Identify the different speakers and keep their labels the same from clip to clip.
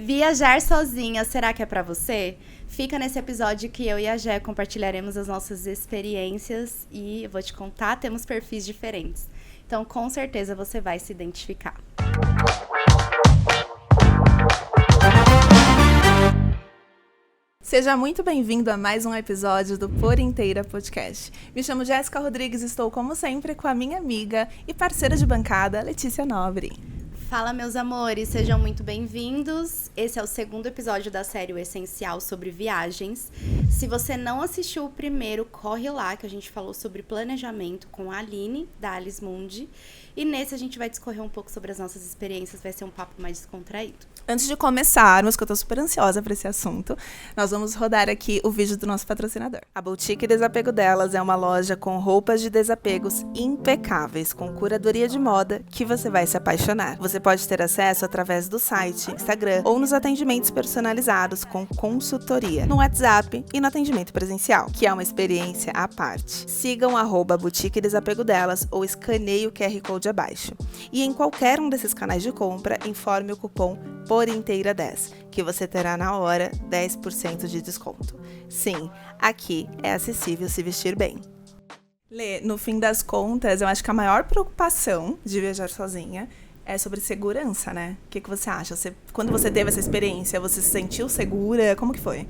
Speaker 1: Viajar sozinha, será que é pra você? Fica nesse episódio que eu e a Jé compartilharemos as nossas experiências e eu vou te contar, temos perfis diferentes. Então, com certeza você vai se identificar.
Speaker 2: Seja muito bem-vindo a mais um episódio do Por Inteira Podcast. Me chamo Jéssica Rodrigues e estou, como sempre, com a minha amiga e parceira de bancada, Letícia Nobre.
Speaker 1: Fala, meus amores, sejam muito bem-vindos. Esse é o segundo episódio da série O Essencial sobre viagens. Se você não assistiu o primeiro, corre lá, que a gente falou sobre planejamento com a Aline, da Alice Mundi. E nesse a gente vai discorrer um pouco sobre as nossas experiências, vai ser um papo mais descontraído.
Speaker 2: Antes de começarmos, que eu tô super ansiosa para esse assunto, nós vamos rodar aqui o vídeo do nosso patrocinador. A Boutique Desapego Delas é uma loja com roupas de desapegos impecáveis, com curadoria de moda que você vai se apaixonar. Você pode ter acesso através do site, Instagram ou nos atendimentos personalizados com consultoria, no WhatsApp e no atendimento presencial, que é uma experiência à parte. Sigam @Boutique Desapego Delas ou escaneie o QR Code abaixo. E em qualquer um desses canais de compra, informe o cupom PORINTEIRA10, que você terá na hora 10% de desconto. Sim, aqui é acessível se vestir bem. Lê, no fim das contas, eu acho que a maior preocupação de viajar sozinha é sobre segurança, né? O que você acha? Quando você teve essa experiência, você se sentiu segura? Como que foi?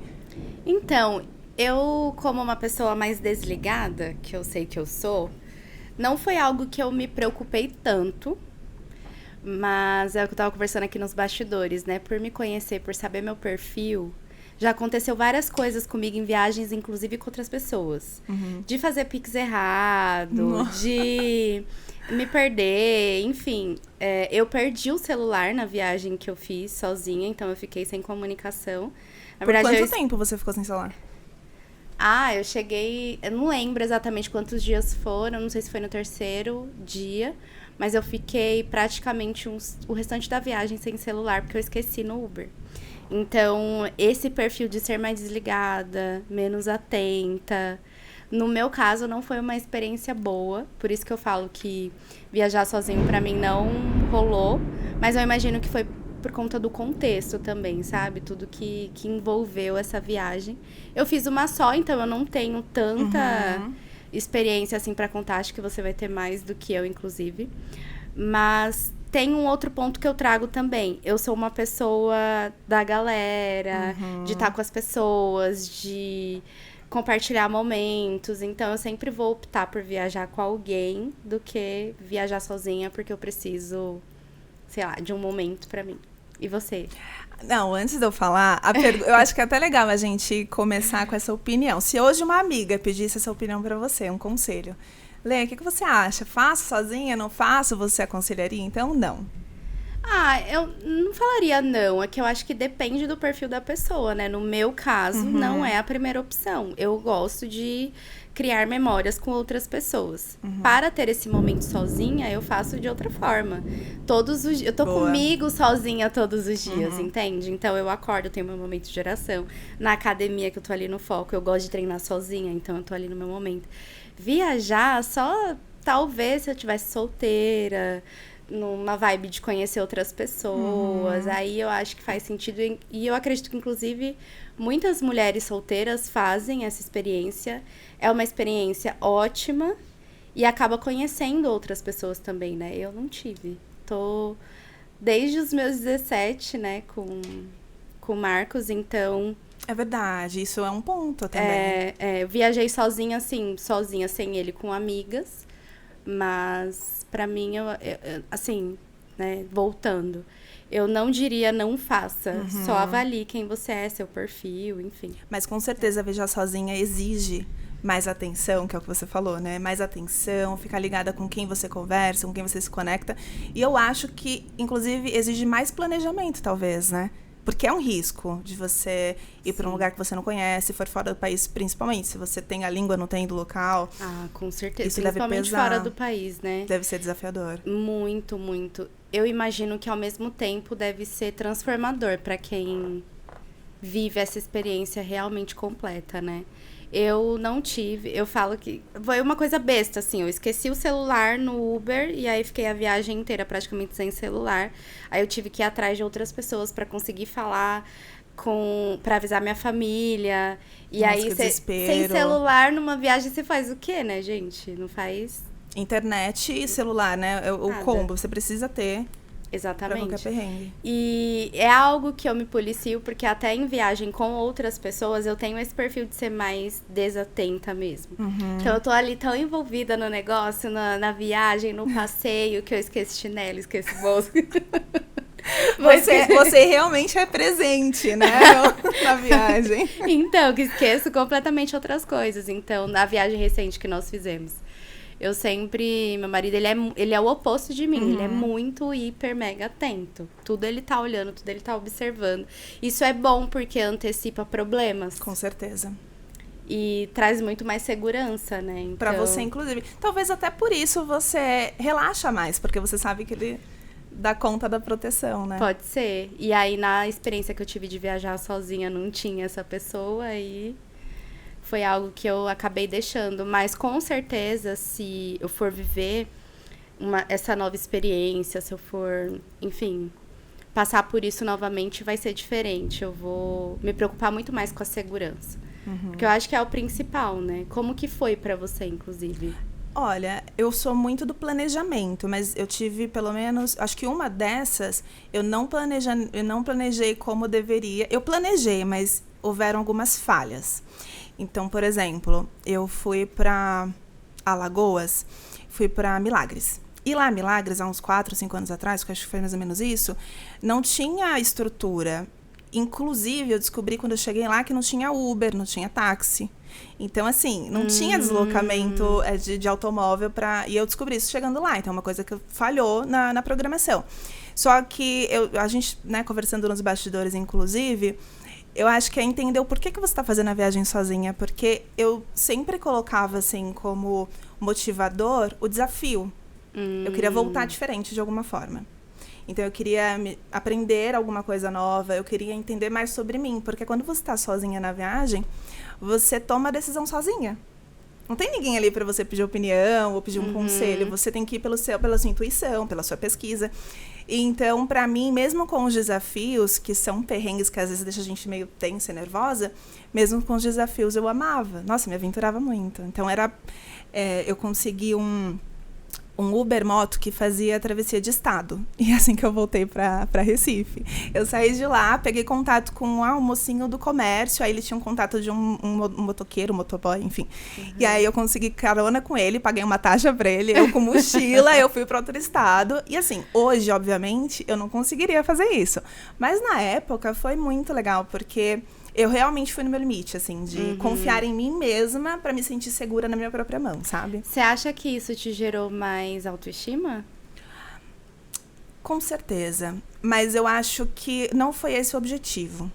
Speaker 1: Então, eu, como uma pessoa mais desligada, que eu sei que eu sou, não foi algo que eu me preocupei tanto. Mas é o que eu tava conversando aqui nos bastidores, né? Por me conhecer, por saber meu perfil, já aconteceu várias coisas comigo em viagens, inclusive com outras pessoas. Uhum. De fazer pix errado, de me perder, enfim. Eu perdi o celular na viagem que eu fiz sozinha, então eu fiquei sem comunicação. Na
Speaker 2: verdade, quanto tempo você ficou sem celular?
Speaker 1: Eu cheguei... Eu não lembro exatamente quantos dias foram, não sei se foi no terceiro dia... Mas eu fiquei praticamente o restante da viagem sem celular, porque eu esqueci no Uber. Então, esse perfil de ser mais desligada, menos atenta, no meu caso, não foi uma experiência boa. Por isso que eu falo que viajar sozinho pra mim não rolou. Mas eu imagino que foi por conta do contexto também, sabe? Tudo que envolveu essa viagem. Eu fiz uma só, então eu não tenho tanta... experiência, assim, pra contar. Acho que você vai ter mais do que eu, inclusive. Mas tem um outro ponto que eu trago também. Eu sou uma pessoa da galera, de estar com as pessoas, de compartilhar momentos. Então, eu sempre vou optar por viajar com alguém do que viajar sozinha, porque eu preciso, sei lá, de um momento pra mim. E você?
Speaker 2: Não, antes de eu falar, eu acho que é até legal a gente começar com essa opinião. Se hoje uma amiga pedisse essa opinião pra você, um conselho. Lê, o que você acha? Faço sozinha? Não faço? Você aconselharia? Então, não.
Speaker 1: Eu não falaria não. É que eu acho que depende do perfil da pessoa, né? No meu caso, não é a primeira opção. Eu gosto de criar memórias com outras pessoas. Para ter esse momento sozinha, eu faço de outra forma. Eu tô comigo sozinha todos os dias, entende? Então, eu acordo, eu tenho meu momento de oração. Na academia, que eu tô ali no foco, eu gosto de treinar sozinha, então eu tô ali no meu momento. Viajar, só talvez se eu tivesse solteira, numa vibe de conhecer outras pessoas. Aí eu acho que faz sentido. E eu acredito que, inclusive, muitas mulheres solteiras fazem essa experiência. É uma experiência ótima e acaba conhecendo outras pessoas também, né? Eu não tive. Tô desde os meus 17, né, com o Marcos, então...
Speaker 2: É verdade, isso é um ponto também.
Speaker 1: Eu viajei sozinha, assim, sem ele, com amigas. Mas, pra mim, assim, né, voltando, eu não diria não faça. Só avalie quem você é, seu perfil, enfim.
Speaker 2: Mas, com certeza, viajar sozinha exige mais atenção, que é o que você falou, né? Mais atenção, ficar ligada com quem você conversa, com quem você se conecta. E eu acho que, inclusive, exige mais planejamento, talvez, né? Porque é um risco de você ir para um lugar que você não conhece, for fora do país, principalmente. Se você tem a língua, não tem do local.
Speaker 1: Com certeza.
Speaker 2: Isso principalmente
Speaker 1: deve pesar. Fora do país, né?
Speaker 2: Deve ser desafiador.
Speaker 1: Muito, muito. Eu imagino que, ao mesmo tempo, deve ser transformador para quem vive essa experiência realmente completa, né? Eu não tive, eu falo que foi uma coisa besta, assim, eu esqueci o celular no Uber e aí fiquei a viagem inteira praticamente sem celular. Aí eu tive que ir atrás de outras pessoas pra conseguir falar pra avisar minha família. E
Speaker 2: Nossa,
Speaker 1: aí,
Speaker 2: que desespero.
Speaker 1: sem celular numa viagem, você faz o quê, né, gente? Não faz
Speaker 2: Internet e celular, né? É o
Speaker 1: nada.
Speaker 2: combo, você precisa ter pra
Speaker 1: Exatamente.
Speaker 2: qualquer perrengue.
Speaker 1: E é algo que eu me policio, porque até em viagem com outras pessoas, eu tenho esse perfil de ser mais desatenta mesmo. Então eu tô ali tão envolvida no negócio, na viagem, no passeio, que eu esqueço chinelo, esqueço bolsa.
Speaker 2: Você realmente é presente, né? Na viagem.
Speaker 1: Então, que esqueço completamente outras coisas. Então, na viagem recente que nós fizemos, eu sempre... Meu marido, ele é o oposto de mim. Ele é muito hiper, mega atento. Tudo ele tá olhando, tudo ele tá observando. Isso é bom porque antecipa problemas.
Speaker 2: Com certeza.
Speaker 1: E traz muito mais segurança, né? Então,
Speaker 2: Pra você, inclusive. Talvez até por isso você relaxa mais, porque você sabe que ele dá conta da proteção, né?
Speaker 1: pode ser. E aí, na experiência que eu tive de viajar sozinha, não tinha essa pessoa e foi algo que eu acabei deixando. Mas, com certeza, se eu for viver essa nova experiência, se eu for, enfim, passar por isso novamente, vai ser diferente. Eu vou me preocupar muito mais com a segurança. Porque eu acho que é o principal, né? Como que foi pra você, inclusive?
Speaker 2: Olha, eu sou muito do planejamento, mas eu tive pelo menos, acho que uma dessas, eu não planejei como deveria. Eu planejei, mas houveram algumas falhas. Então, por exemplo, eu fui para Alagoas, fui para Milagres. E lá, Milagres, há uns 4, 5 anos atrás, que eu acho que foi mais ou menos isso, não tinha estrutura. Inclusive, eu descobri quando eu cheguei lá que não tinha Uber, não tinha táxi. Então, assim, não tinha deslocamento de automóvel pra... E eu descobri isso chegando lá. Então, é uma coisa que falhou na programação. Só que a gente, né, conversando nos bastidores, inclusive, eu acho que é entender o porquê que você está fazendo a viagem sozinha. Porque eu sempre colocava, assim, como motivador o desafio. Eu queria voltar diferente de alguma forma. Então, eu queria aprender alguma coisa nova, eu queria entender mais sobre mim. Porque quando você está sozinha na viagem, você toma a decisão sozinha. Não tem ninguém ali para você pedir opinião ou pedir um conselho. Você tem que ir pela sua intuição, pela sua pesquisa. E, então, para mim, mesmo com os desafios, que são perrengues que às vezes deixam a gente meio tensa e nervosa, mesmo com os desafios eu amava. Nossa, me aventurava muito. Então, eu consegui um Uber moto que fazia a travessia de estado. E assim que eu voltei pra Recife. Eu saí de lá, peguei contato com um mocinho do comércio, aí ele tinha um contato de um motoqueiro, um motoboy, enfim. E aí eu consegui carona com ele, paguei uma taxa pra ele, eu com mochila, eu fui pra outro estado. E assim, hoje, obviamente, eu não conseguiria fazer isso. Mas na época foi muito legal, porque eu realmente fui no meu limite, assim, de confiar em mim mesma pra me sentir segura na minha própria mão, sabe?
Speaker 1: Você acha que isso te gerou mais autoestima?
Speaker 2: Com certeza. Mas eu acho que não foi esse o objetivo.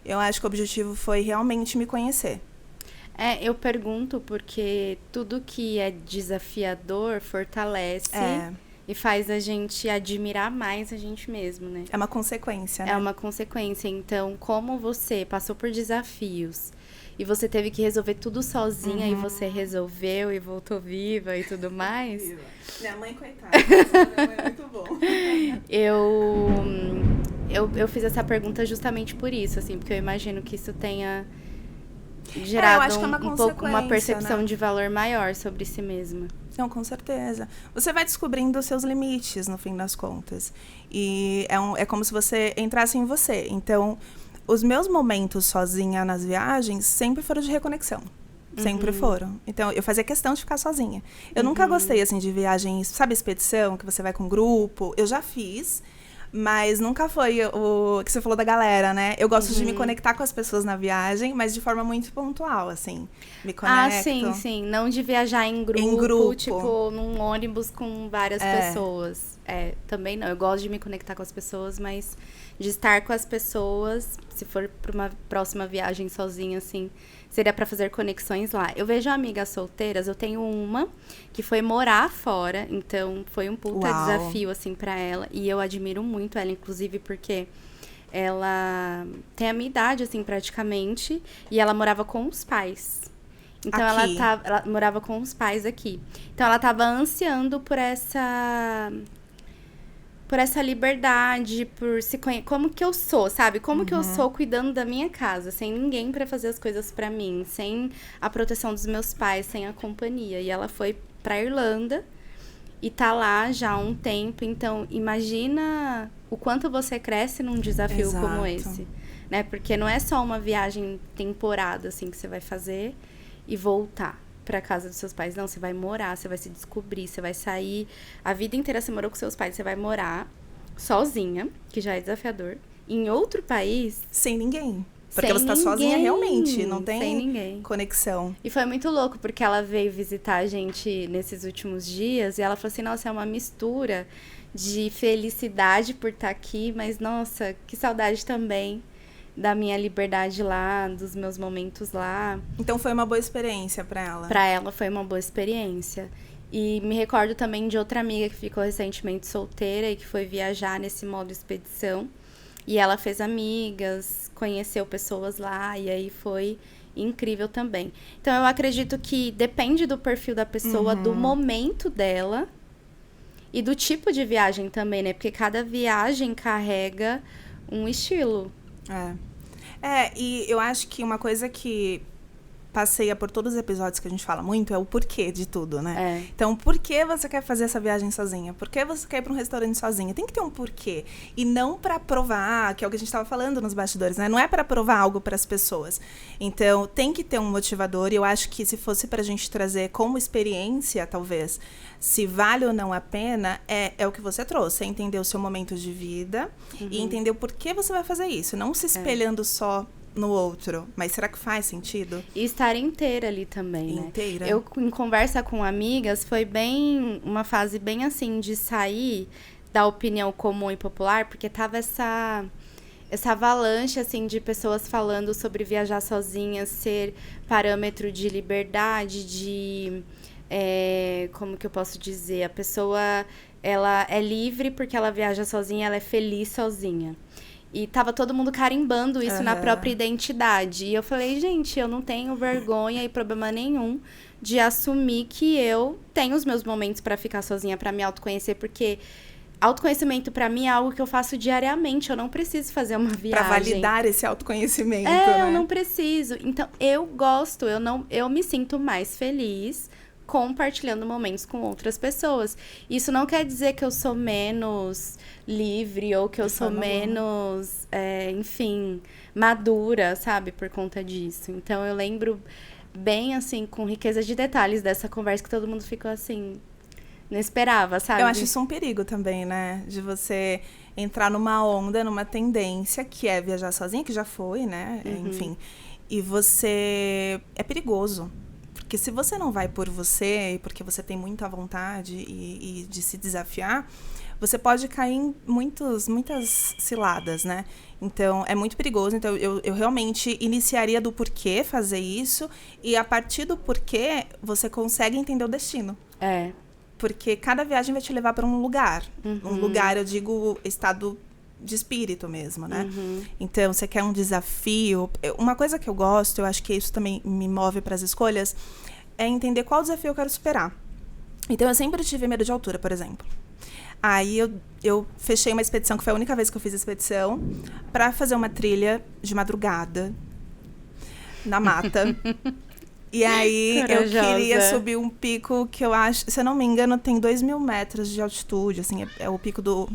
Speaker 2: Eu acho que o objetivo foi realmente me conhecer.
Speaker 1: Eu pergunto porque tudo que é desafiador fortalece e faz a gente admirar mais a gente mesmo, né?
Speaker 2: É uma consequência, né?
Speaker 1: É uma consequência. Então, como você passou por desafios e você teve que resolver tudo sozinha e você resolveu e voltou viva e tudo mais...
Speaker 2: Minha mãe, coitada. Minha mãe é muito bom.
Speaker 1: Eu fiz essa pergunta justamente por isso, assim, porque eu imagino que isso tenha gerado
Speaker 2: eu acho que é
Speaker 1: uma percepção,
Speaker 2: né,
Speaker 1: de valor maior sobre si mesma.
Speaker 2: Não, com certeza. Você vai descobrindo os seus limites, no fim das contas. E é como se você entrasse em você. Então, os meus momentos sozinha nas viagens sempre foram de reconexão. Sempre foram. Então, eu fazia questão de ficar sozinha. Eu nunca gostei, assim, de viagens, sabe, expedição, que você vai com grupo. Eu já fiz, mas nunca foi o que você falou da galera, né? Eu gosto de me conectar com as pessoas na viagem, mas de forma muito pontual, assim. Me conecto.
Speaker 1: Sim. Não de viajar em grupo, tipo, num ônibus com várias pessoas. Também não. Eu gosto de me conectar com as pessoas, mas de estar com as pessoas, se for para uma próxima viagem sozinha, assim, seria para fazer conexões lá. Eu vejo amigas solteiras, eu tenho uma que foi morar fora, então foi um puta desafio, assim, para ela. E eu admiro muito ela, inclusive, porque ela tem a minha idade, assim, praticamente, e ela morava com os pais. Então,
Speaker 2: Aqui.
Speaker 1: ela morava com os pais aqui. Então, ela tava ansiando por essa liberdade, por se conhecer. Como que eu sou, sabe? Como que eu sou cuidando da minha casa, sem ninguém pra fazer as coisas pra mim, sem a proteção dos meus pais, sem a companhia. E ela foi pra Irlanda e tá lá já há um tempo. Então, imagina o quanto você cresce num desafio como esse, né? Porque não é só uma viagem temporada, assim, que você vai fazer e voltar pra casa dos seus pais. Não, você vai morar, você vai se descobrir, você vai sair. A vida inteira você morou com seus pais, você vai morar sozinha, que já é desafiador, em outro país.
Speaker 2: Sem ninguém. Porque você tá sozinha realmente, não tem
Speaker 1: sem ninguém.
Speaker 2: Conexão.
Speaker 1: E foi muito louco, porque ela veio visitar a gente nesses últimos dias e ela falou assim, nossa, é uma mistura de felicidade por estar aqui, mas nossa, que saudade também da minha liberdade lá, dos meus momentos lá.
Speaker 2: Então foi uma boa experiência pra ela.
Speaker 1: Pra ela foi uma boa experiência. E me recordo também de outra amiga que ficou recentemente solteira e que foi viajar nesse modo expedição. E ela fez amigas, conheceu pessoas lá, e aí foi incrível também. Então eu acredito que depende do perfil da pessoa, do momento dela e do tipo de viagem também, né? Porque cada viagem carrega um estilo.
Speaker 2: E eu acho que uma coisa que passeia por todos os episódios que a gente fala muito é o porquê de tudo, né? Então, por que você quer fazer essa viagem sozinha? Por que você quer ir pra um restaurante sozinha? Tem que ter um porquê. E não pra provar, que é o que a gente tava falando nos bastidores, né? Não é pra provar algo pras pessoas. Então, tem que ter um motivador. E eu acho que se fosse pra gente trazer como experiência, talvez, se vale ou não a pena, é o que você trouxe. É entender o seu momento de vida e entender o porquê você vai fazer isso. Não se espelhando só no outro. Mas será que faz sentido?
Speaker 1: E estar inteira ali também, né?
Speaker 2: Inteira.
Speaker 1: Eu, em conversa com amigas, foi bem uma fase bem assim de sair da opinião comum e popular, porque tava essa avalanche, assim, de pessoas falando sobre viajar sozinha ser parâmetro de liberdade, de... como que eu posso dizer? A pessoa, ela é livre porque ela viaja sozinha, ela é feliz sozinha. E tava todo mundo carimbando isso na própria identidade. E eu falei, gente, eu não tenho vergonha e problema nenhum de assumir que eu tenho os meus momentos pra ficar sozinha, pra me autoconhecer, porque autoconhecimento pra mim é algo que eu faço diariamente. Eu não preciso fazer uma viagem.
Speaker 2: Pra validar esse autoconhecimento, né?
Speaker 1: Eu não preciso. Então, eu gosto, eu me sinto mais feliz compartilhando momentos com outras pessoas. Isso não quer dizer que eu sou menos livre ou que eu sou menos, enfim, madura, sabe? Por conta disso. Então, eu lembro bem, assim, com riqueza de detalhes dessa conversa que todo mundo ficou, assim, não esperava, sabe?
Speaker 2: Eu acho isso um perigo também, né? De você entrar numa onda, numa tendência que é viajar sozinha, que já foi, né? Enfim. E você... É perigoso. Porque se você não vai por você, porque você tem muita vontade e de se desafiar, você pode cair em muitas ciladas, né? Então, é muito perigoso. Então, eu realmente iniciaria do porquê fazer isso. E a partir do porquê, você consegue entender o destino. Porque cada viagem vai te levar para um lugar. Um lugar, eu digo, estado de espírito mesmo, né? Então, você quer um desafio. Uma coisa que eu gosto, eu acho que isso também me move para as escolhas, é entender qual desafio eu quero superar. Então, eu sempre tive medo de altura, por exemplo. Aí, eu fechei uma expedição, que foi a única vez que eu fiz expedição, para fazer uma trilha de madrugada, na mata. E aí,
Speaker 1: Corajosa.
Speaker 2: Eu queria subir um pico que eu acho, se eu não me engano, tem 2.000 metros de altitude, assim, é o pico do...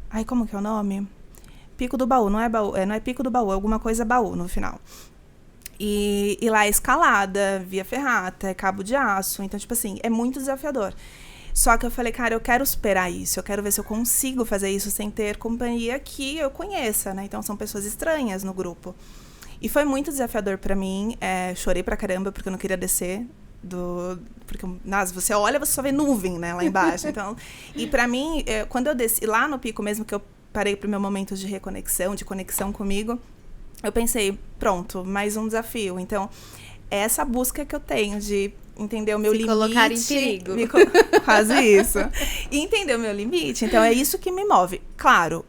Speaker 2: Ai, como que é o nome? Pico do Baú, não é Pico do Baú, é alguma coisa Baú no final. E lá é escalada, via ferrata, é cabo de aço, então, tipo assim, é muito desafiador. Só que eu falei, cara, eu quero superar isso, eu quero ver se eu consigo fazer isso sem ter companhia que eu conheça, né? Então, são pessoas estranhas no grupo. E foi muito desafiador pra mim, chorei pra caramba porque eu não queria descer porque você olha, você só vê nuvem, né, lá embaixo. Então, e pra mim, quando eu desci lá no pico mesmo, que eu parei pro meu momento de reconexão, de conexão comigo, eu pensei, pronto, mais um desafio. Então, é essa busca que eu tenho de entender o meu limite.
Speaker 1: Colocar em perigo.
Speaker 2: Quase isso. E entender o meu limite. Então, é isso que me move. Claro,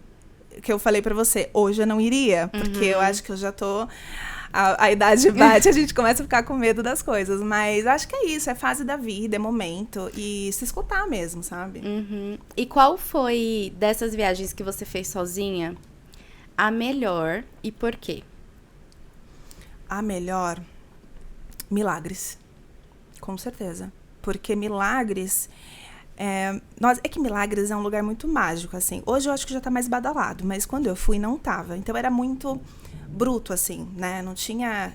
Speaker 2: que eu falei pra você, hoje eu não iria, porque eu acho que eu já tô... A idade bate, a gente começa a ficar com medo das coisas. Mas acho que é isso, é fase da vida, é momento. E se escutar mesmo, sabe?
Speaker 1: E qual foi, dessas viagens que você fez sozinha, a melhor e por quê?
Speaker 2: A melhor, Milagres. Com certeza. Porque Milagres... é que Milagres é um lugar muito mágico, assim. Hoje eu acho que já tá mais badalado, mas quando eu fui não tava. Então era muito bruto, assim, né? Não tinha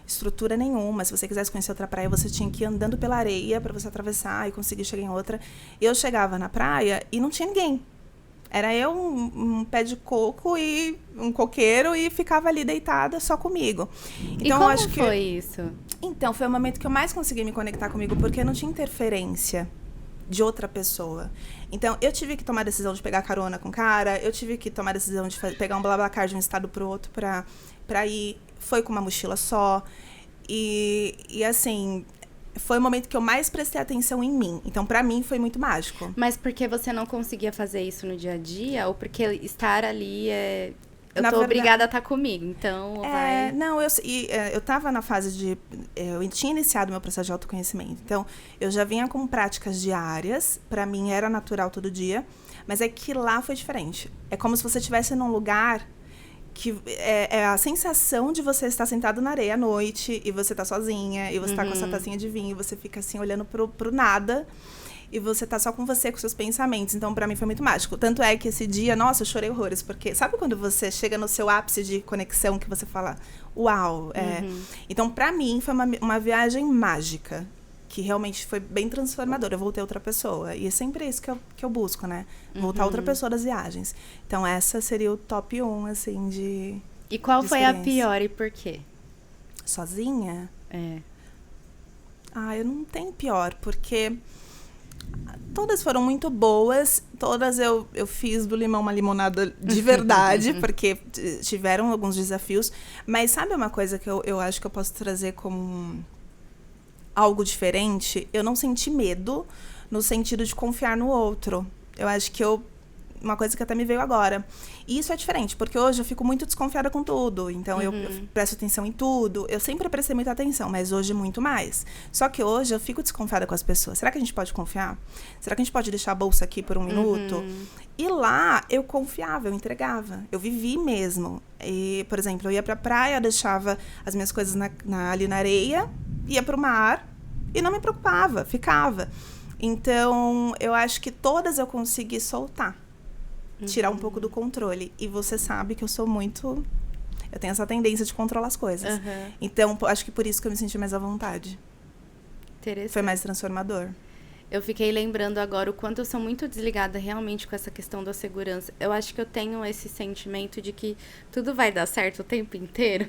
Speaker 2: estrutura nenhuma. Se você quisesse conhecer outra praia, você tinha que ir andando pela areia para você atravessar e conseguir chegar em outra. Eu chegava na praia e não tinha ninguém. Era eu, um pé de coco e um coqueiro e ficava ali deitada só comigo. Então,
Speaker 1: E como
Speaker 2: eu acho que
Speaker 1: foi isso?
Speaker 2: Então, foi o momento que eu mais consegui me conectar comigo, porque não tinha interferência de outra pessoa. Então, eu tive que tomar a decisão de pegar carona com o cara, eu tive que tomar a decisão de pegar um BlaBlaCar de um estado pro outro pra ir. Foi com uma mochila só. E assim, foi o momento que eu mais prestei atenção em mim. Então, pra mim, foi muito mágico.
Speaker 1: Mas porque você não conseguia fazer isso no dia a dia? Ou porque estar ali é... Eu
Speaker 2: Na
Speaker 1: tô
Speaker 2: verdade-
Speaker 1: obrigada a estar comigo, então vai...
Speaker 2: Não, eu tava na fase de... Eu tinha iniciado meu processo de autoconhecimento. Então, eu já vinha com práticas diárias. Pra mim, era natural todo dia. Mas é que lá foi diferente. É como se você estivesse num lugar que é a sensação de você estar sentado na areia à noite e você tá sozinha, e você tá com essa tacinha de vinho, e você fica assim, olhando pro nada. E você tá só com você, com seus pensamentos. Então, pra mim, foi muito mágico. Tanto é que esse dia, nossa, eu chorei horrores. Porque sabe quando você chega no seu ápice de conexão, que você fala, uau. Então, pra mim, foi uma viagem mágica. Que realmente foi bem transformadora. Eu voltei outra pessoa. E é sempre isso que eu busco, né? Voltar outra pessoa das viagens. Então, essa seria o top 1, assim, de...
Speaker 1: E qual
Speaker 2: de
Speaker 1: foi a
Speaker 2: experiência.
Speaker 1: pior e por quê?
Speaker 2: Sozinha?
Speaker 1: É.
Speaker 2: Eu não tenho pior, porque... Todas foram muito boas, todas eu fiz do limão uma limonada de verdade, porque tiveram alguns desafios. Mas sabe uma coisa que eu acho que eu posso trazer como algo diferente? Eu não senti medo no sentido de confiar no outro. Eu acho que uma coisa que até me veio agora. E isso é diferente, porque hoje eu fico muito desconfiada com tudo. Então, eu presto atenção em tudo. Eu sempre prestei muita atenção, mas hoje muito mais. Só que hoje eu fico desconfiada com as pessoas. Será que a gente pode confiar? Será que a gente pode deixar a bolsa aqui por um minuto? E lá, eu confiava, eu entregava. Eu vivi mesmo. E, por exemplo, eu ia pra praia, deixava as minhas coisas ali na areia, ia pro mar e não me preocupava, ficava. Então, eu acho que todas eu consegui soltar. Tirar um pouco do controle. E você sabe que eu sou muito... Eu tenho essa tendência de controlar as coisas. Então, acho que por isso que eu me senti mais à vontade.
Speaker 1: Interessante.
Speaker 2: Foi mais transformador.
Speaker 1: Eu fiquei lembrando agora o quanto eu sou muito desligada realmente com essa questão da segurança. Eu acho que eu tenho esse sentimento de que tudo vai dar certo o tempo inteiro.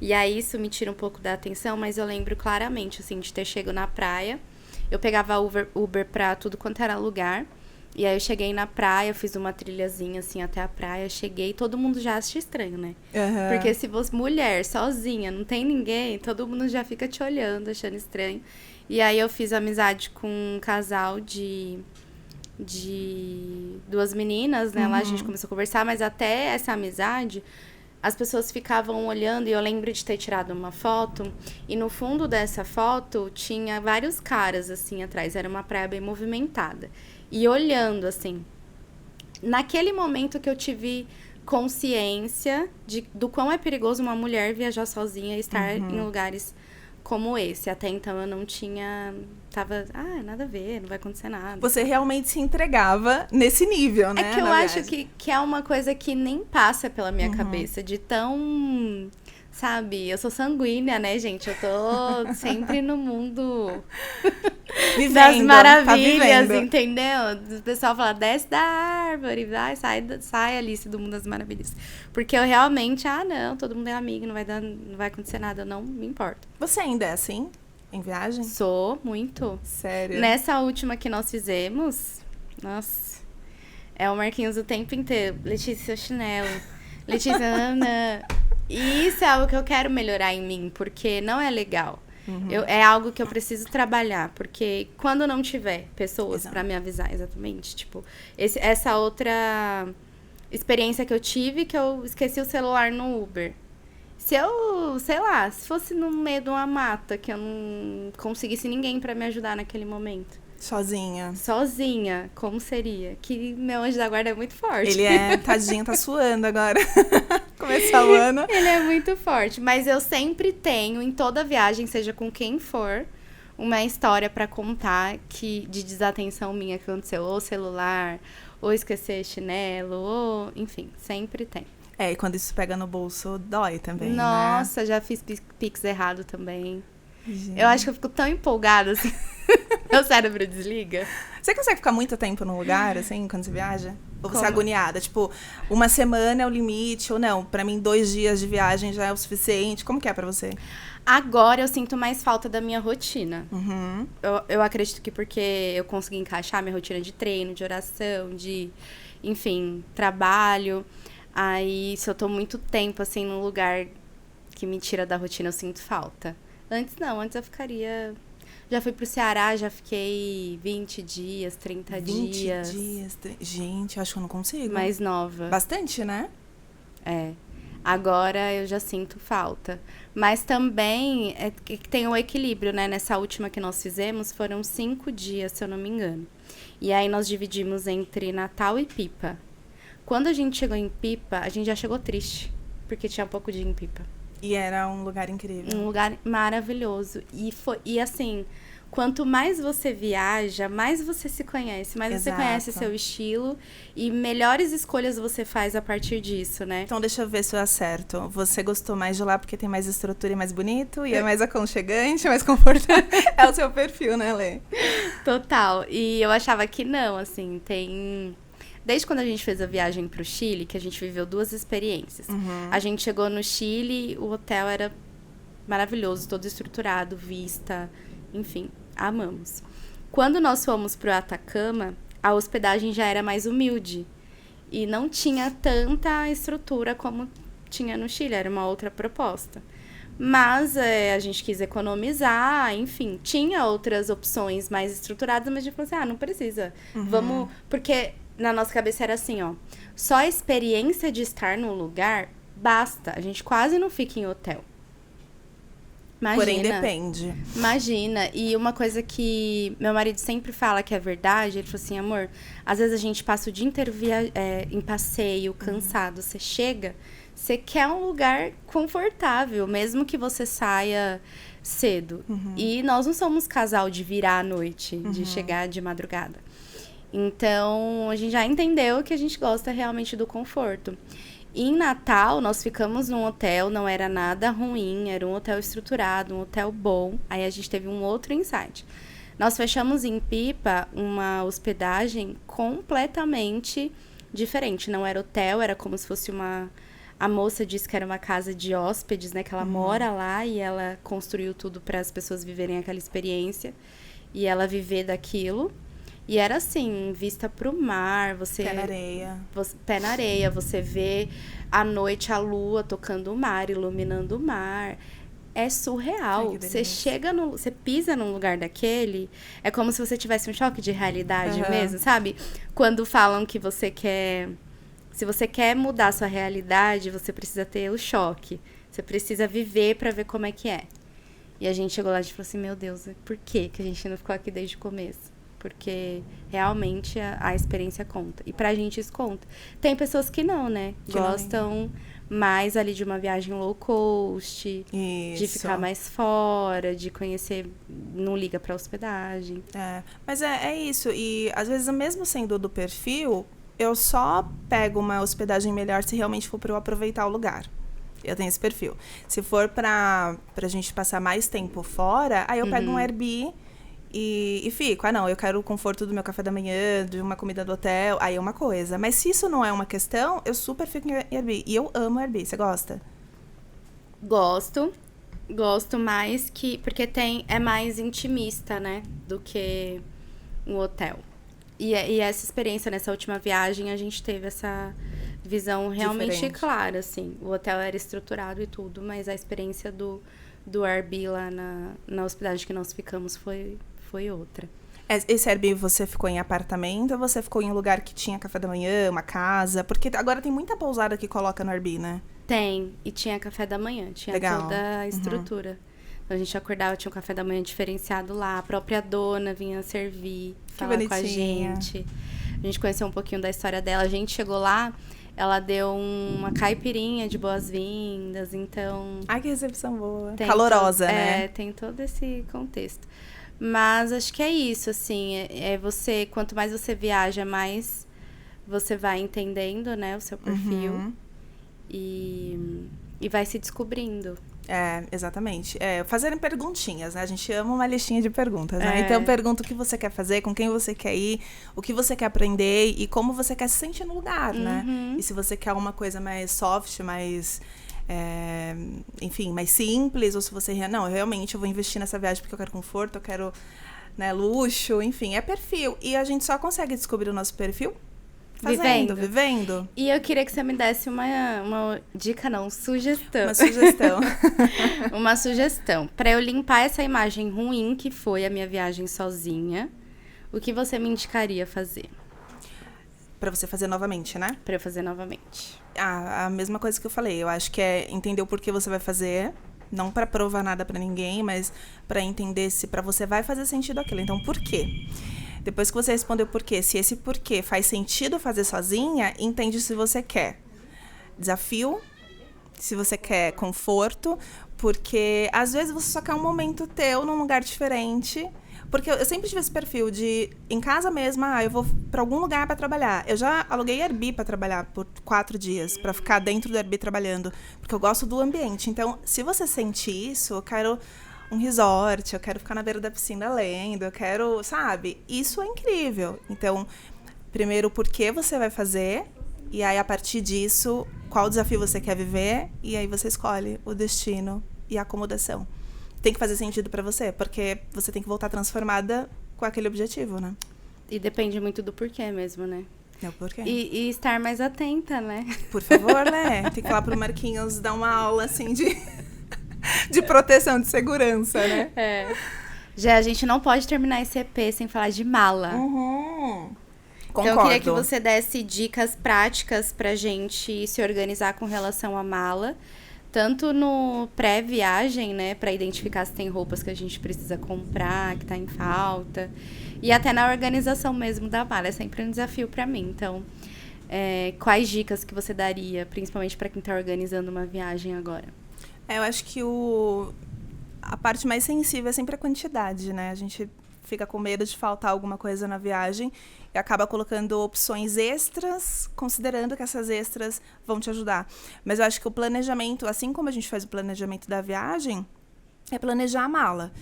Speaker 1: E aí isso me tira um pouco da atenção, mas eu lembro claramente, assim, de ter chegado na praia. Eu pegava Uber pra tudo quanto era lugar. E aí eu cheguei na praia, fiz uma trilhazinha assim até a praia, cheguei, todo mundo já acha estranho, né? Porque se você mulher, sozinha, não tem ninguém, todo mundo já fica te olhando, achando estranho. E aí eu fiz amizade com um casal de duas meninas, né? Lá a gente começou a conversar, mas até essa amizade, as pessoas ficavam olhando e eu lembro de ter tirado uma foto. E no fundo dessa foto tinha vários caras assim atrás, era uma praia bem movimentada. E olhando, assim, naquele momento que eu tive consciência do quão é perigoso uma mulher viajar sozinha e estar em lugares como esse. Até então eu não tinha... Tava, nada a ver, não vai acontecer nada.
Speaker 2: Você realmente se entregava nesse nível, né?
Speaker 1: É que eu acho que é uma coisa que nem passa pela minha cabeça, de tão... Sabe, eu sou sanguínea, né, gente? Eu tô sempre no mundo
Speaker 2: Vivendo,
Speaker 1: das maravilhas,
Speaker 2: tá
Speaker 1: entendeu? O pessoal fala, desce da árvore, vai, sai Alice do mundo das maravilhas. Porque eu realmente, não, todo mundo é amigo, não vai acontecer nada, eu não me importo.
Speaker 2: Você ainda é assim, em viagem?
Speaker 1: Sou, muito.
Speaker 2: Sério?
Speaker 1: Nessa última que nós fizemos, nossa, é o Marquinhos o tempo inteiro. Letícia, chinelo. Letícia, Ana... E isso é algo que eu quero melhorar em mim, porque não é legal. É algo que eu preciso trabalhar, porque quando não tiver pessoas pra me avisar, exatamente, tipo, essa outra experiência que eu tive, que eu esqueci o celular no Uber. Se eu, sei lá, se fosse no meio de uma mata, que eu não conseguisse ninguém pra me ajudar naquele momento.
Speaker 2: Sozinha.
Speaker 1: Sozinha, como seria? Que meu anjo da guarda é muito forte.
Speaker 2: Ele é, tadinho, tá suando agora. Começar o ano.
Speaker 1: Ele é muito forte. Mas eu sempre tenho, em toda viagem, seja com quem for, uma história pra contar de desatenção minha que aconteceu. Ou celular, ou esquecer chinelo, ou... Enfim, sempre tem.
Speaker 2: É, e quando isso pega no bolso, dói também,
Speaker 1: Nossa,
Speaker 2: né?
Speaker 1: já fiz pix errado também.
Speaker 2: Gente.
Speaker 1: Eu acho que eu fico tão empolgada, assim. Meu cérebro desliga.
Speaker 2: Você consegue ficar muito tempo num lugar, assim, quando você viaja? Ou você é
Speaker 1: Como?
Speaker 2: agoniada? Tipo, uma semana é o limite, ou não? Pra mim, 2 dias de viagem já é o suficiente. Como que é pra você?
Speaker 1: Agora eu sinto mais falta da minha rotina.
Speaker 2: Uhum.
Speaker 1: Eu acredito que porque eu consegui encaixar minha rotina de treino, de oração, de, enfim, trabalho. Aí, se eu tô muito tempo, assim, num lugar que me tira da rotina, eu sinto falta. Antes não, antes eu ficaria... Já fui pro Ceará, já fiquei 20 dias, 30 dias.
Speaker 2: 20 dias. Gente, eu acho que eu não consigo.
Speaker 1: Mais nova.
Speaker 2: Bastante, né?
Speaker 1: É. Agora eu já sinto falta. Mas também é que tem o equilíbrio, né? Nessa última que nós fizemos, foram 5 dias, se eu não me engano. E aí nós dividimos entre Natal e Pipa. Quando a gente chegou em Pipa, a gente já chegou triste. Porque tinha pouco dia em Pipa.
Speaker 2: E era um lugar incrível.
Speaker 1: Um lugar maravilhoso. E assim, quanto mais você viaja, mais você se conhece. Mais
Speaker 2: Exato.
Speaker 1: você conhece seu estilo. E melhores escolhas você faz a partir disso, né?
Speaker 2: Então, deixa eu ver se eu acerto. Você gostou mais de lá porque tem mais estrutura e mais bonito? E é mais aconchegante, mais confortável? É o seu perfil, né, Lê?
Speaker 1: Total. E eu achava que não, assim, tem... Desde quando a gente fez a viagem pro Chile, que a gente viveu 2 experiências.
Speaker 2: Uhum.
Speaker 1: A gente chegou no Chile, o hotel era maravilhoso, todo estruturado, vista, enfim, amamos. Quando nós fomos pro Atacama, a hospedagem já era mais humilde. E não tinha tanta estrutura como tinha no Chile, era uma outra proposta. Mas a gente quis economizar, enfim, tinha outras opções mais estruturadas, mas a gente falou assim, não precisa. Vamos, porque na nossa cabeça era assim, ó, só a experiência de estar no lugar basta, a gente quase não fica em hotel. Imagina.
Speaker 2: Porém, depende.
Speaker 1: Imagina, e uma coisa que meu marido sempre fala que é verdade, ele falou assim, amor, às vezes a gente passa o dia inteiro em passeio, cansado, você chega, você quer um lugar confortável, mesmo que você saia cedo. E nós não somos casal de virar à noite, de chegar de madrugada. Então, a gente já entendeu que a gente gosta realmente do conforto. Em Natal, nós ficamos num hotel, não era nada ruim, era um hotel estruturado, um hotel bom. Aí a gente teve um outro insight. Nós fechamos em Pipa uma hospedagem completamente diferente. Não era hotel, era como se fosse uma... A moça disse que era uma casa de hóspedes, né? Que ela mora lá e ela construiu tudo para as pessoas viverem aquela experiência. E ela viver daquilo. E era assim, vista pro mar, você...
Speaker 2: Pé na areia.
Speaker 1: Pé na areia, você vê à noite a lua tocando o mar, iluminando o mar. É surreal.
Speaker 2: Ai, que
Speaker 1: Você
Speaker 2: delícia.
Speaker 1: chega você pisa num lugar daquele, é como se você tivesse um choque de realidade
Speaker 2: Aham.
Speaker 1: mesmo, sabe? Quando falam que você quer... Se você quer mudar sua realidade, você precisa ter o choque. Você precisa viver pra ver como é que é. E a gente chegou lá e falou assim, meu Deus, por que a gente não ficou aqui desde o começo? Porque realmente a experiência conta. E pra gente isso conta. Tem pessoas que não, né?
Speaker 2: Que não.
Speaker 1: Gostam mais ali de uma viagem low cost, de
Speaker 2: Isso.
Speaker 1: ficar mais fora, de conhecer, não liga pra hospedagem.
Speaker 2: É, mas é isso. E às vezes, mesmo sendo do perfil, eu só pego uma hospedagem melhor se realmente for para eu aproveitar o lugar. Eu tenho esse perfil. Se for pra gente passar mais tempo fora, aí eu pego um Airbnb e fico. Não, eu quero o conforto do meu café da manhã, de uma comida do hotel, aí é uma coisa. Mas se isso não é uma questão, eu super fico em Airbnb. E eu amo Airbnb. Você gosta?
Speaker 1: Gosto mais que... Porque é mais intimista, né? Do que um hotel. E essa experiência, nessa última viagem, a gente teve essa visão realmente
Speaker 2: Diferente.
Speaker 1: clara, assim. O hotel era estruturado e tudo, mas a experiência do Airbnb lá na hospedagem que nós ficamos foi outra.
Speaker 2: Esse Airbnb você ficou em apartamento ou você ficou em um lugar que tinha café da manhã, uma casa? Porque agora tem muita pousada que coloca no Airbnb, né?
Speaker 1: Tem, e tinha café da manhã, tinha
Speaker 2: Legal.
Speaker 1: toda a estrutura. Então a gente acordava, tinha um café da manhã diferenciado lá, a própria dona vinha servir, falar com a
Speaker 2: bonitinha.
Speaker 1: gente. A gente conheceu um pouquinho da história dela. A gente chegou lá, ela deu uma caipirinha de boas-vindas, então...
Speaker 2: Ai, que recepção boa.
Speaker 1: tem
Speaker 2: Calorosa,
Speaker 1: todo-
Speaker 2: né?
Speaker 1: tem todo esse contexto. Mas acho que é isso, assim, você, quanto mais você viaja, mais você vai entendendo, né, o seu perfil. E vai se descobrindo.
Speaker 2: Exatamente. Fazerem perguntinhas, né? A gente ama uma listinha de perguntas, né? Então, pergunta o que você quer fazer, com quem você quer ir, o que você quer aprender e como você quer se sentir no lugar, né? E se você quer uma coisa mais soft, mais... enfim, mais simples, ou se você... Não, realmente eu vou investir nessa viagem porque eu quero conforto, eu quero, né, luxo, enfim, é perfil. E a gente só consegue descobrir o nosso perfil vivendo.
Speaker 1: E eu queria que você me desse uma dica, não, sugestão.
Speaker 2: Uma sugestão.
Speaker 1: Uma sugestão. Pra eu limpar essa imagem ruim que foi a minha viagem sozinha, o que você me indicaria fazer?
Speaker 2: Pra você fazer novamente, né?
Speaker 1: Pra eu fazer novamente.
Speaker 2: A mesma coisa que eu falei. Eu acho que é entender o porquê você vai fazer. Não pra provar nada pra ninguém, mas pra entender se pra você vai fazer sentido aquilo. Então, por quê? Depois que você respondeu por quê, se esse porquê faz sentido fazer sozinha, entende se você quer desafio, se você quer conforto, porque às vezes você só quer um momento teu num lugar diferente. Porque eu sempre tive esse perfil de, em casa mesmo, eu vou pra algum lugar pra trabalhar. Eu já aluguei Airbnb pra trabalhar por 4 dias, pra ficar dentro do Airbnb trabalhando, porque eu gosto do ambiente. Então, se você sente isso, eu quero um resort, eu quero ficar na beira da piscina lendo, eu quero, sabe? Isso é incrível. Então, primeiro, por que você vai fazer? E aí, a partir disso, qual desafio você quer viver? E aí você escolhe o destino e a acomodação. Tem que fazer sentido pra você, porque você tem que voltar transformada com aquele objetivo, né?
Speaker 1: E depende muito do porquê mesmo, né?
Speaker 2: É o porquê.
Speaker 1: E estar mais atenta, né?
Speaker 2: Por favor, né? Tem que falar pro Marquinhos dar uma aula, assim, de proteção, de segurança, né?
Speaker 1: Já a gente não pode terminar esse EP sem falar de mala.
Speaker 2: Concordo.
Speaker 1: Então eu queria que você desse dicas práticas pra gente se organizar com relação à mala. Tanto no pré-viagem, né? Pra identificar se tem roupas que a gente precisa comprar, que tá em falta. E até na organização mesmo da mala. É sempre um desafio pra mim. Então, quais dicas que você daria, principalmente pra quem tá organizando uma viagem agora?
Speaker 2: Eu acho que a parte mais sensível é sempre a quantidade, né? A gente fica com medo de faltar alguma coisa na viagem e acaba colocando opções extras, considerando que essas extras vão te ajudar. Mas eu acho que o planejamento, assim como a gente faz o planejamento da viagem, é planejar a mala.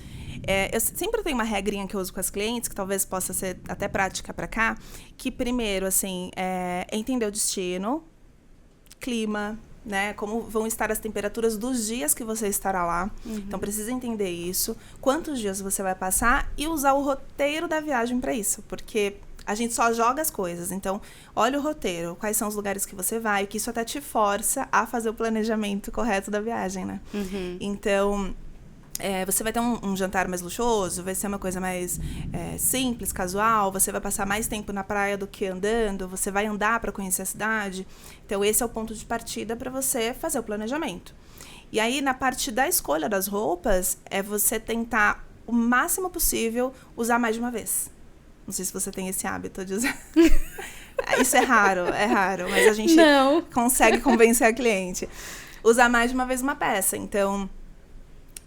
Speaker 2: Eu sempre tenho uma regrinha que eu uso com as clientes, que talvez possa ser até prática para cá, que primeiro, assim, é entender o destino, clima, né? Como vão estar as temperaturas dos dias que você estará lá. Então, precisa entender isso. Quantos dias você vai passar e usar o roteiro da viagem para isso. Porque a gente só joga as coisas. Então, olha o roteiro. Quais são os lugares que você vai. Que isso até te força a fazer o planejamento correto da viagem, né? Então... você vai ter um jantar mais luxuoso, vai ser uma coisa mais simples, casual, você vai passar mais tempo na praia do que andando, você vai andar para conhecer a cidade. Então, esse é o ponto de partida para você fazer o planejamento. E aí, na parte da escolha das roupas, é você tentar, o máximo possível, usar mais de uma vez. Não sei se você tem esse hábito de usar. Isso é raro, mas a gente consegue convencer a cliente. Usar mais de uma vez uma peça. Então...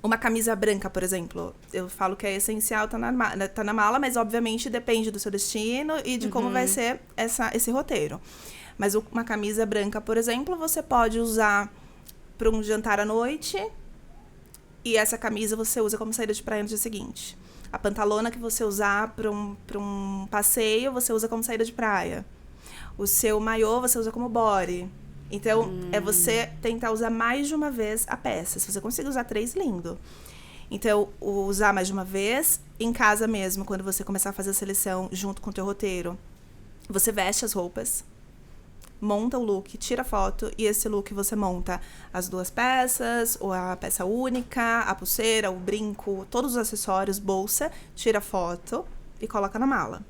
Speaker 2: uma camisa branca, por exemplo, eu falo que é essencial, tá na mala, mas obviamente depende do seu destino e de como vai ser esse roteiro. Mas uma camisa branca, por exemplo, você pode usar para um jantar à noite e essa camisa você usa como saída de praia no dia seguinte. A pantalona que você usar para um passeio, você usa como saída de praia. O seu maiô você usa como body. Então, é você tentar usar mais de uma vez a peça. Se você conseguir usar 3, lindo. Então, usar mais de uma vez, em casa mesmo, quando você começar a fazer a seleção junto com o teu roteiro, você veste as roupas, monta o look, tira foto, e esse look você monta as 2 peças, ou a peça única, a pulseira, o brinco, todos os acessórios, bolsa, tira foto, e coloca na mala.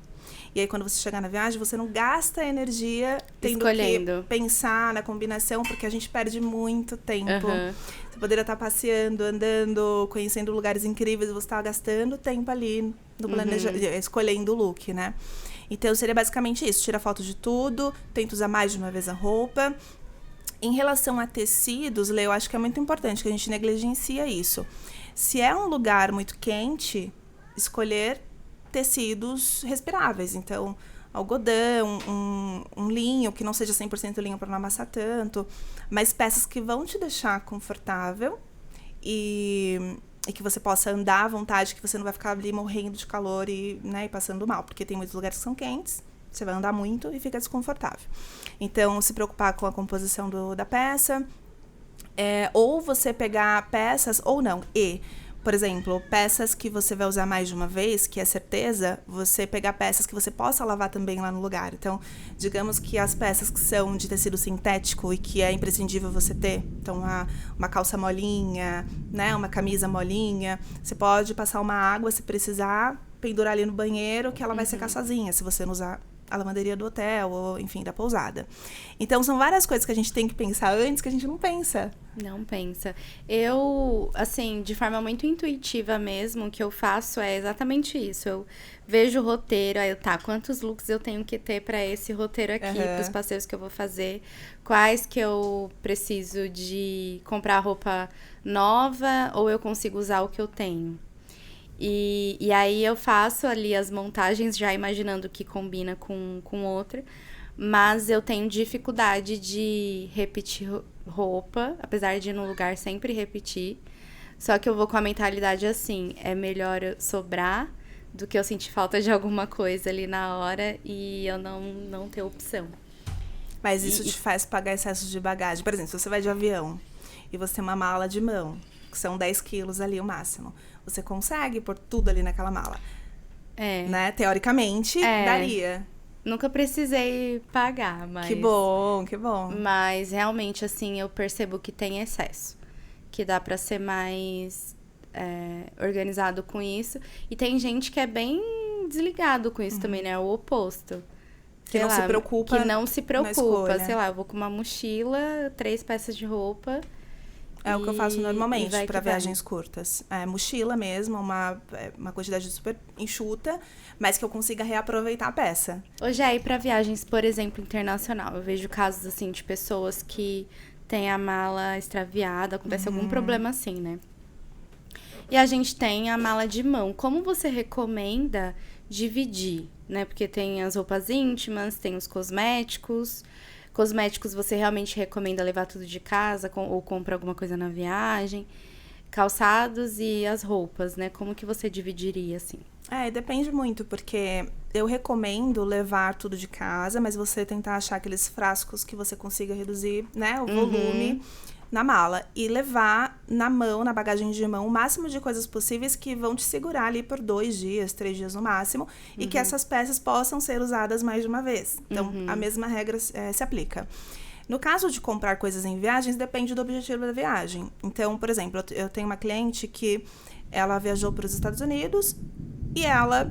Speaker 2: E aí, quando você chegar na viagem, você não gasta energia tendo
Speaker 1: Escolhendo.
Speaker 2: que pensar na combinação, porque a gente perde muito tempo.
Speaker 1: Aham.
Speaker 2: Você poderia estar passeando, andando, conhecendo lugares incríveis, você está gastando tempo ali no escolhendo o look, né? Então, seria basicamente isso. Tira foto de tudo, tenta usar mais de uma vez a roupa. Em relação a tecidos, Lê, eu acho que é muito importante que a gente negligencia isso. Se é um lugar muito quente, escolher tecidos respiráveis. Então, algodão, um linho, que não seja 100% linho para não amassar tanto, mas peças que vão te deixar confortável e que você possa andar à vontade, que você não vai ficar ali morrendo de calor e passando mal, porque tem muitos lugares que são quentes, você vai andar muito e fica desconfortável. Então, se preocupar com a composição da peça, ou você pegar peças, ou não, por exemplo, peças que você vai usar mais de uma vez, que é certeza, você pegar peças que você possa lavar também lá no lugar. Então, digamos que as peças que são de tecido sintético e que é imprescindível você ter, então uma calça molinha, né, uma camisa molinha, você pode passar uma água se precisar, pendurar ali no banheiro, que ela vai secar sozinha, se você não usar a lavanderia do hotel, ou enfim, da pousada. Então, são várias coisas que a gente tem que pensar antes que a gente não pensa.
Speaker 1: Não pensa. Eu, assim, de forma muito intuitiva mesmo, o que eu faço é exatamente isso. Eu vejo o roteiro, aí quantos looks eu tenho que ter para esse roteiro aqui, para os passeios que eu vou fazer, quais que eu preciso de comprar roupa nova, ou eu consigo usar o que eu tenho. E aí eu faço ali as montagens já imaginando que combina com outra, mas eu tenho dificuldade de repetir roupa, apesar de ir num lugar sempre repetir. Só que eu vou com a mentalidade assim, é melhor sobrar do que eu sentir falta de alguma coisa ali na hora e eu não ter opção.
Speaker 2: Mas isso te faz pagar excesso de bagagem. Por exemplo, se você vai de avião e você tem uma mala de mão, que são 10 quilos ali o máximo, você consegue pôr tudo ali naquela mala. Né? Teoricamente, daria.
Speaker 1: Nunca precisei pagar, mas...
Speaker 2: Que bom, que bom.
Speaker 1: Mas, realmente, assim, eu percebo que tem excesso. Que dá pra ser mais organizado com isso. E tem gente que é bem desligado com isso também, né? O oposto.
Speaker 2: Que não se preocupa.
Speaker 1: Que não se preocupa.
Speaker 2: escolha.
Speaker 1: Sei lá, eu vou com uma mochila, 3 peças de roupa...
Speaker 2: É o que eu faço normalmente para viagens curtas. Mochila mesmo, uma quantidade super enxuta, mas que eu consiga reaproveitar a peça.
Speaker 1: Hoje aí para viagens, por exemplo, internacional, eu vejo casos assim de pessoas que têm a mala extraviada, acontece algum problema assim, né? E a gente tem a mala de mão. Como você recomenda dividir, né? Porque tem as roupas íntimas, tem os cosméticos. Cosméticos você realmente recomenda levar tudo de casa ou compra alguma coisa na viagem? Calçados e as roupas, né? Como que você dividiria, assim?
Speaker 2: Depende muito, porque eu recomendo levar tudo de casa, mas você tentar achar aqueles frascos que você consiga reduzir, né? O volume na mala. E levar na mão, na bagagem de mão, o máximo de coisas possíveis que vão te segurar ali por 2 dias, 3 dias no máximo. E que essas peças possam ser usadas mais de uma vez. Então, a mesma regra se aplica. No caso de comprar coisas em viagens, depende do objetivo da viagem. Então, por exemplo, eu tenho uma cliente que ela viajou para os Estados Unidos e ela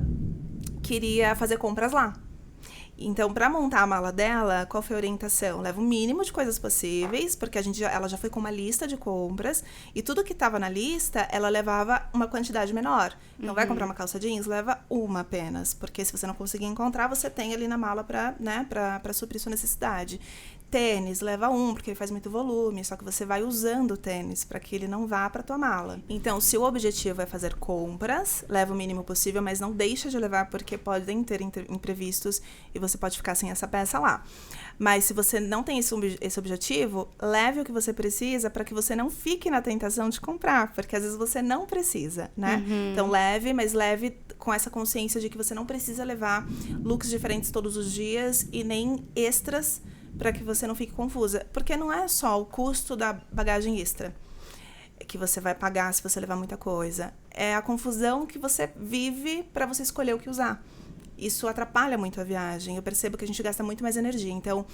Speaker 2: queria fazer compras lá. Então, para montar a mala dela, qual foi a orientação? Leva o mínimo de coisas possíveis, porque ela já foi com uma lista de compras, e tudo que estava na lista, ela levava uma quantidade menor. Então, vai comprar uma calça jeans, leva uma apenas, porque se você não conseguir encontrar, você tem ali na mala para suprir sua necessidade. Tênis, leva porque ele faz muito volume, só que você vai usando o tênis para que ele não vá para tua mala. Então, se o objetivo é fazer compras, leva o mínimo possível, mas não deixa de levar, porque podem ter imprevistos e você pode ficar sem essa peça lá. Mas se você não tem esse objetivo, leve o que você precisa para que você não fique na tentação de comprar, porque às vezes você não precisa, né? Então, mas leve com essa consciência de que você não precisa levar looks diferentes todos os dias e nem extras, para que você não fique confusa. Porque não é só o custo da bagagem extra que você vai pagar se você levar muita coisa. É a confusão que você vive para você escolher o que usar. Isso atrapalha muito a viagem. Eu percebo que a gente gasta muito mais energia. Então,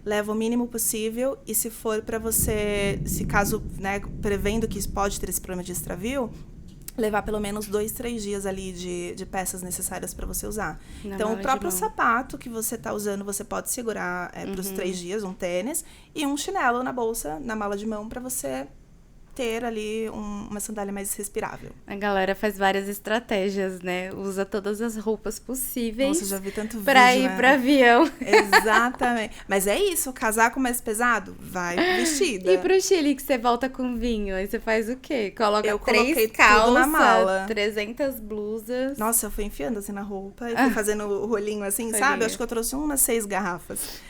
Speaker 2: leva o mínimo possível. E se for para você, se caso, né, prevendo que pode ter esse problema de extravio, levar pelo menos 2, 3 dias ali de peças necessárias para você usar.
Speaker 1: Na
Speaker 2: Então,
Speaker 1: mala
Speaker 2: o
Speaker 1: de
Speaker 2: próprio
Speaker 1: mão.
Speaker 2: sapato que você tá usando, você pode segurar para os 3 dias, um tênis, e um chinelo na bolsa, na mala de mão, para você ter ali uma sandália mais respirável.
Speaker 1: A galera faz várias estratégias, né? Usa todas as roupas possíveis.
Speaker 2: Nossa, já vi tanto vídeo,
Speaker 1: pra ir
Speaker 2: né?
Speaker 1: pro avião.
Speaker 2: Exatamente. Mas é isso, o casaco mais pesado, vai vestida.
Speaker 1: E pro Chile, que você volta com vinho, aí você faz o quê? Coloca
Speaker 2: Eu coloquei
Speaker 1: 3
Speaker 2: tudo
Speaker 1: calças,
Speaker 2: na mala.
Speaker 1: 300 blusas.
Speaker 2: Nossa, eu fui enfiando assim na roupa e fui fazendo o rolinho assim, sabe?
Speaker 1: Rolinho.
Speaker 2: Eu acho que eu trouxe umas 6 garrafas.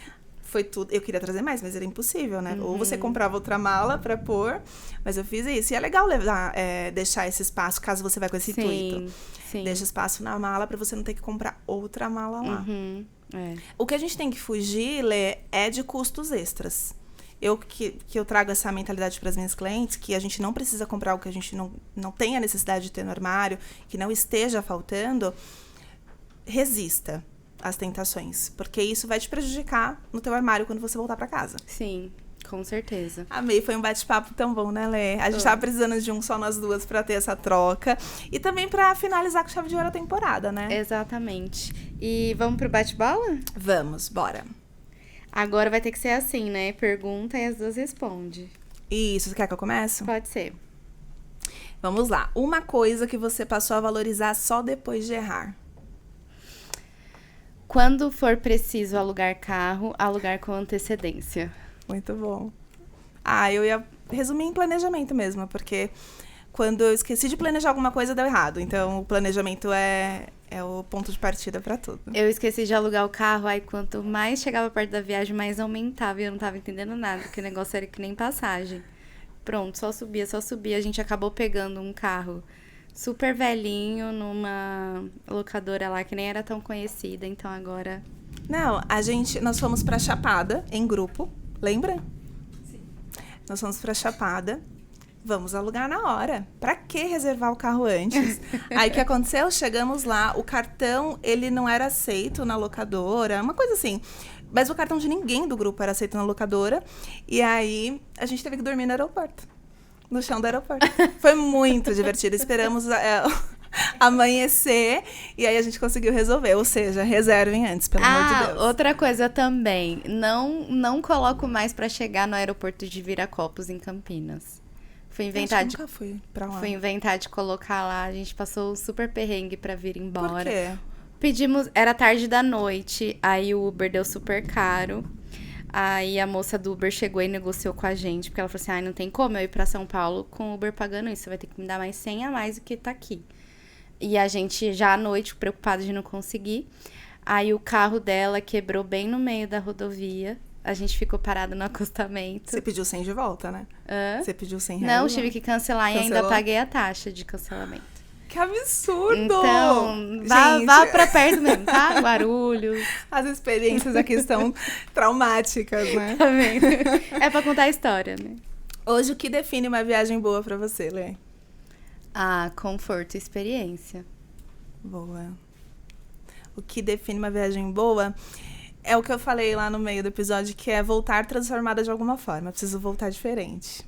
Speaker 2: Foi tudo. Eu queria trazer mais, mas era impossível, né? Ou você comprava outra mala pra pôr, mas eu fiz isso. E é legal levar, deixar esse espaço, caso você vai com esse intuito.
Speaker 1: Sim.
Speaker 2: Deixa espaço na mala pra você não ter que comprar outra mala lá.
Speaker 1: É.
Speaker 2: O que a gente tem que fugir, Lê, é de custos extras. Que eu trago essa mentalidade para as minhas clientes, que a gente não precisa comprar o que a gente não tem a necessidade de ter no armário, que não esteja faltando. Resista às tentações, porque isso vai te prejudicar no teu armário quando você voltar para casa.
Speaker 1: Sim, com certeza.
Speaker 2: Amei, foi um bate-papo tão bom, né, Lê? A gente tava precisando de um só nós duas para ter essa troca e também para finalizar com chave de ouro a temporada, né?
Speaker 1: Exatamente. E vamos pro bate-bola?
Speaker 2: Vamos, bora.
Speaker 1: Agora vai ter que ser assim, né? Pergunta e as duas respondem.
Speaker 2: Isso, você quer que eu comece?
Speaker 1: Pode ser.
Speaker 2: Vamos lá. Uma coisa que você passou a valorizar só depois de errar.
Speaker 1: Quando for preciso alugar carro, alugar com antecedência.
Speaker 2: Muito bom. Eu ia resumir em planejamento mesmo, porque quando eu esqueci de planejar alguma coisa, deu errado. Então, o planejamento é o ponto de partida para tudo.
Speaker 1: Eu esqueci de alugar o carro, aí quanto mais chegava perto da viagem, mais aumentava. E eu não tava entendendo nada, porque o negócio era que nem passagem. Pronto, só subia. A gente acabou pegando um carro super velhinho numa locadora lá que nem era tão conhecida, então agora...
Speaker 2: Não, nós fomos pra Chapada, em grupo, lembra? Sim. Nós fomos pra Chapada, vamos alugar na hora. Pra que reservar o carro antes? Aí o que aconteceu? Chegamos lá, o cartão, ele não era aceito na locadora, uma coisa assim. Mas o cartão de ninguém do grupo era aceito na locadora. E aí, a gente teve que dormir no aeroporto. No chão do aeroporto. Foi muito divertido. Esperamos amanhecer e aí a gente conseguiu resolver. Ou seja, reservem antes, pelo amor de Deus.
Speaker 1: Outra coisa também. Não coloco mais pra chegar no aeroporto de Viracopos, em Campinas. Fui inventar
Speaker 2: nunca fui pra lá.
Speaker 1: Fui inventar de colocar lá. A gente passou um super perrengue pra vir embora.
Speaker 2: Por quê?
Speaker 1: Pedimos... Era tarde da noite. Aí o Uber deu super caro. Aí a moça do Uber chegou e negociou com a gente, porque ela falou assim, não tem como eu ir pra São Paulo com o Uber pagando isso, você vai ter que me dar mais 100 a mais do que tá aqui. E a gente, já à noite, preocupada de não conseguir, aí o carro dela quebrou bem no meio da rodovia, a gente ficou parado no acostamento.
Speaker 2: Você pediu 100 de volta, né?
Speaker 1: Hã?
Speaker 2: Você pediu 100
Speaker 1: Não, tive que cancelar e ainda
Speaker 2: Cancelou?
Speaker 1: paguei a taxa de cancelamento.
Speaker 2: Que absurdo!
Speaker 1: Então,
Speaker 2: Gente,
Speaker 1: vá pra perto mesmo, tá? Guarulhos.
Speaker 2: as experiências aqui estão traumáticas, né?
Speaker 1: Tá vendo? É pra contar a história, né?
Speaker 2: Hoje, o que define uma viagem boa pra você, Lê?
Speaker 1: Conforto e experiência.
Speaker 2: Boa. O que define uma viagem boa é o que eu falei lá no meio do episódio, que é voltar transformada de alguma forma. Eu preciso voltar diferente.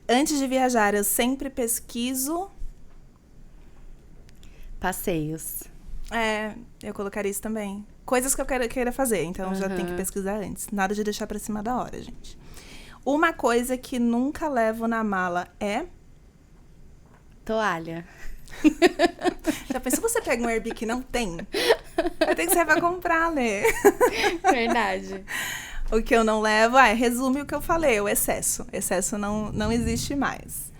Speaker 2: Antes de viajar, eu sempre pesquiso...
Speaker 1: Passeios.
Speaker 2: Eu colocaria isso também. Coisas que eu queira fazer, então já tem que pesquisar antes. Nada de deixar pra cima da hora, gente. Uma coisa que nunca levo na mala é...
Speaker 1: Toalha.
Speaker 2: Já pensou você pega um Airbnb que não tem? Vai ter que sair pra comprar, né?
Speaker 1: Verdade.
Speaker 2: O que eu não levo, resume o que eu falei, o excesso. Excesso não existe mais.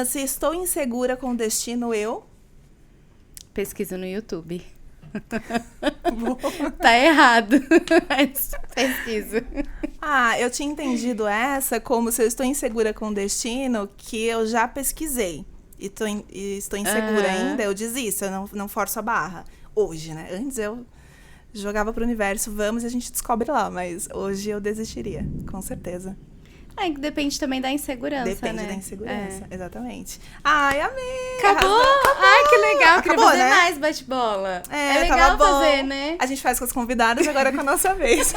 Speaker 2: Se estou insegura com o destino, eu...
Speaker 1: Pesquiso no YouTube. Tá errado. Mas pesquiso.
Speaker 2: Eu tinha entendido essa como se eu estou insegura com o destino, que eu já pesquisei. E estou insegura ainda, eu desisto, eu não forço a barra. Hoje, né? Antes eu jogava pro universo, vamos e a gente descobre lá. Mas hoje eu desistiria, com certeza.
Speaker 1: É, que depende também da insegurança,
Speaker 2: Depende
Speaker 1: né?
Speaker 2: da insegurança, exatamente. Ai, amei!
Speaker 1: Acabou?
Speaker 2: Acabou.
Speaker 1: Ai, que legal. Queria
Speaker 2: Acabou,
Speaker 1: fazer
Speaker 2: né?
Speaker 1: mais bate-bola. É legal
Speaker 2: tava bom.
Speaker 1: fazer, né?
Speaker 2: A gente faz com as convidadas, agora é com a nossa vez.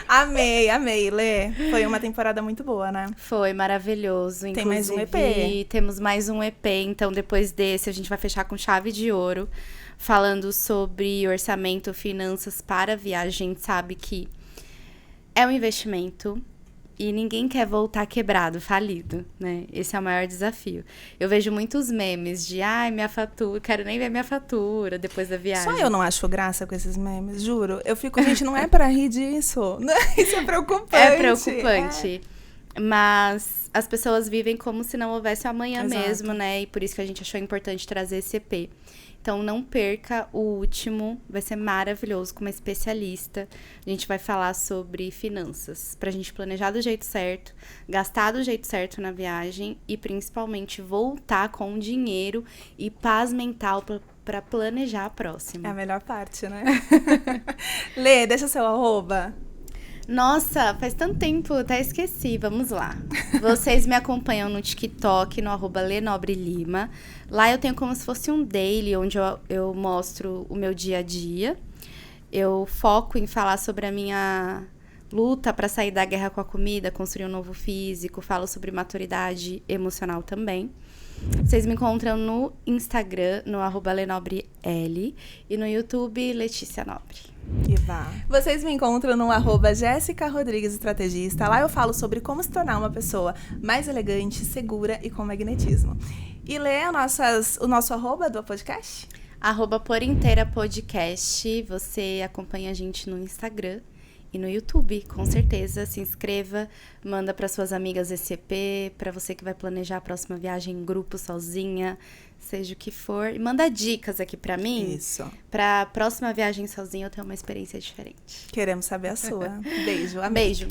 Speaker 2: Amei, Lê. Foi uma temporada muito boa, né?
Speaker 1: Foi maravilhoso.
Speaker 2: Tem mais um
Speaker 1: Inclusive,
Speaker 2: EP.
Speaker 1: Temos mais um EP, então depois desse a gente vai fechar com chave de ouro, falando sobre orçamento, finanças para viagem. A gente sabe que é um investimento e ninguém quer voltar quebrado, falido, né? Esse é o maior desafio. Eu vejo muitos memes de, ai, minha fatura, quero nem ver minha fatura depois da viagem.
Speaker 2: Só eu não acho graça com esses memes, juro. Eu fico, gente, não é pra rir disso. Isso é preocupante.
Speaker 1: É preocupante. Mas as pessoas vivem como se não houvesse amanhã
Speaker 2: Exato.
Speaker 1: mesmo, né? E por isso que a gente achou importante trazer esse EP. Então, não perca o último, vai ser maravilhoso, com uma especialista. A gente vai falar sobre finanças, pra gente planejar do jeito certo, gastar do jeito certo na viagem e, principalmente, voltar com dinheiro e paz mental pra planejar a próxima.
Speaker 2: É a melhor parte, né? Lê, deixa seu @.
Speaker 1: Nossa, faz tanto tempo, até esqueci. Vamos lá. Vocês me acompanham no TikTok, no @Lenobre_Lima. Lá eu tenho como se fosse um daily, onde eu mostro o meu dia a dia. Eu foco em falar sobre a minha luta para sair da guerra com a comida, construir um novo físico. Falo sobre maturidade emocional também. Vocês me encontram no Instagram, no @LenobreL, e no YouTube, Letícia Nobre.
Speaker 2: E vá. Vocês me encontram no @Jéssica Rodrigues Estrategista. Lá eu falo sobre como se tornar uma pessoa mais elegante, segura e com magnetismo. E Lê o nosso @ do podcast?
Speaker 1: @PorInteiraPodcast. Você acompanha a gente no Instagram e no YouTube, com certeza. Se inscreva, manda para suas amigas esse EP, para você que vai planejar a próxima viagem em grupo, sozinha, seja o que for. E manda dicas aqui para mim.
Speaker 2: Isso.
Speaker 1: Para a próxima viagem sozinha eu ter uma experiência diferente.
Speaker 2: Queremos saber a sua. Beijo, amei.
Speaker 1: Beijo.